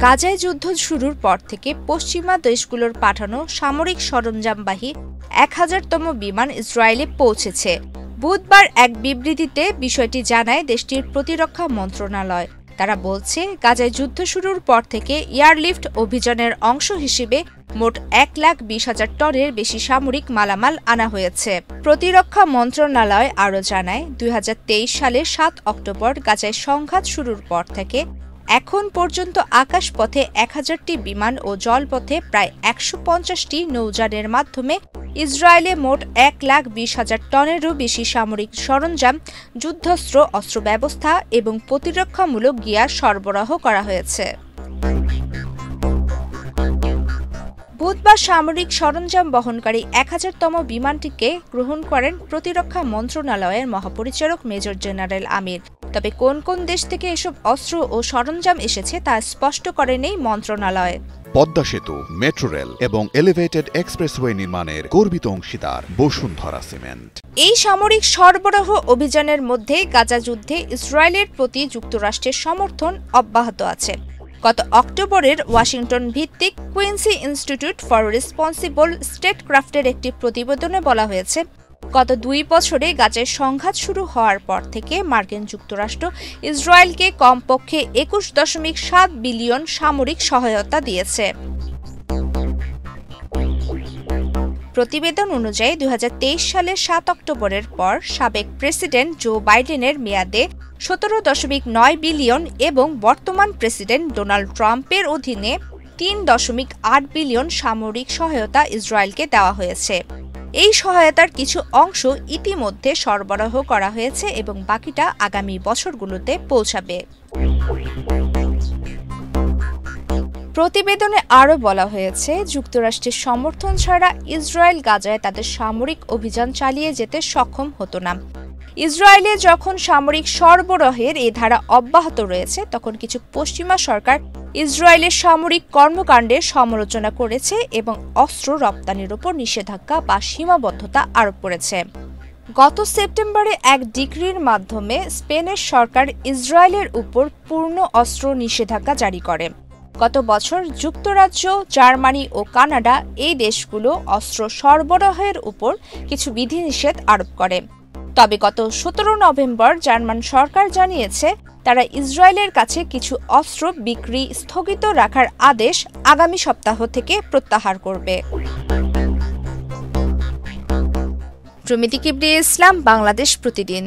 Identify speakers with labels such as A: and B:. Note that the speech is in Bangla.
A: গাজায় যুদ্ধ শুরুর পর থেকে পশ্চিমা দেশগুলোর পাঠানো সামরিক সরঞ্জামবাহী 1000তম বিমান ইসরায়েলে পৌঁছেছে। বুধবার এক বিবৃতিতে বিষয়টি জানায় দেশটির প্রতিরক্ষা মন্ত্রণালয়। তারা বলছে, গাজায় যুদ্ধ শুরুর পর থেকে এয়ারলিফট অভিযানের অংশ হিসেবে মোট 1,20,000 টনের বেশি সামরিক মালামাল আনা হয়েছে। প্রতিরক্ষা মন্ত্রণালয় আরও জানায়, 2023 সালের 7 অক্টোবর গাজায় সংঘাত শুরুর পর থেকে এখন পর্যন্ত আকাশপথে 1000টি বিমান ও জলপথে প্রায় 150টি নৌযানের মাধ্যমে ইসরায়েলে মোট 1,20,000 টনেরও বেশি সামরিক সরঞ্জাম, যুদ্ধাস্ত্র, অস্ত্র ব্যবস্থা এবং প্রতিরক্ষামূলক গিয়ার সরবরাহ করা হয়েছে। বুধবার সামরিক সরঞ্জাম বহনকারী 1000তম বিমানটিকে গ্রহণ করেন প্রতিরক্ষা মন্ত্রণালয়ের মহাপরিচালক মেজর জেনারেল আমির। তবে কোন কোন দেশ থেকে এসব অস্ত্র ও সরঞ্জাম এসেছে তা স্পষ্ট করেনি মন্ত্রণালয়।
B: পদ্মা সেতু, মেট্রো রেল এবং এলিভেটেড এক্সপ্রেসওয়ে নির্মাণের গর্বিত অংশীদার বসুন্ধরা সিমেন্ট।
A: এই সামরিক সরবরাহ অভিযানের মধ্যে গাজা যুদ্ধে ইসরায়েলের প্রতি যুক্তরাষ্ট্রের সমর্থন অব্যাহত আছে। গত অক্টোবরের ওয়াশিংটন ভিত্তিক কুইন্সি ইনস্টিটিউট ফর রেসপন্সিবল স্টেটক্রাফটের একটি প্রতিবেদনে বলা হয়েছে, গত 2 বছরে গাজায় সংঘাত শুরু হওয়ার পর থেকে মার্কিন যুক্তরাষ্ট্র ইসরায়েলকে কমপক্ষে 21.7 বিলিয়ন সামরিক সহায়তা দিয়েছে। প্রতিবেদন অনুযায়ী 2023 সালের 7 অক্টোবরের পর সাবেক প্রেসিডেন্ট জো বাইডেনের মেয়াদে 17.9 বিলিয়ন এবং বর্তমান প্রেসিডেন্ট ডোনাল্ড ট্রাম্পের অধীনে 3.8 বিলিয়ন সামরিক সহায়তা ইসরায়েলকে দেওয়া হয়েছে। এই সহায়তার কিছু অংশ ইতিমধ্যে সরবরাহ করা হয়েছে এবং বাকিটা আগামী বছরগুলোতে পৌঁছাবে। প্রতিবেদনে আরও বলা হয়েছে, যুক্তরাষ্ট্রের সমর্থন ছাড়া ইসরায়েল গাজায় তাদের সামরিক অভিযান চালিয়ে যেতে সক্ষম হতো না। ইসরায়েলে যখন সামরিক সরবরাহের এ ধারা অব্যাহত রয়েছে, তখন কিছু পশ্চিমা সরকার ইসরায়েলের সামরিক কর্মকাণ্ডের সমালোচনা করেছে এবং অস্ত্র রপ্তানির উপর নিষেধাজ্ঞা বা সীমাবদ্ধতা আরোপ করেছে। গত সেপ্টেম্বরে এক ডিক্রির মাধ্যমে স্পেনের সরকার ইসরায়েলের উপর পূর্ণ অস্ত্র নিষেধাজ্ঞা জারি করে। গত বছর যুক্তরাজ্য, জার্মানি ও কানাডা এই দেশগুলো অস্ত্র সরবরাহের উপর কিছু বিধিনিষেধ আরোপ করে। তবে গত 17 নভেম্বর জার্মান সরকার জানিয়েছে, তারা ইসরায়েলের কাছে কিছু অস্ত্র বিক্রি স্থগিত রাখার আদেশ আগামী সপ্তাহ থেকে প্রত্যাহার করবে। প্রমিতি কিবরিয়া ইসলাম, বাংলাদেশ প্রতিদিন।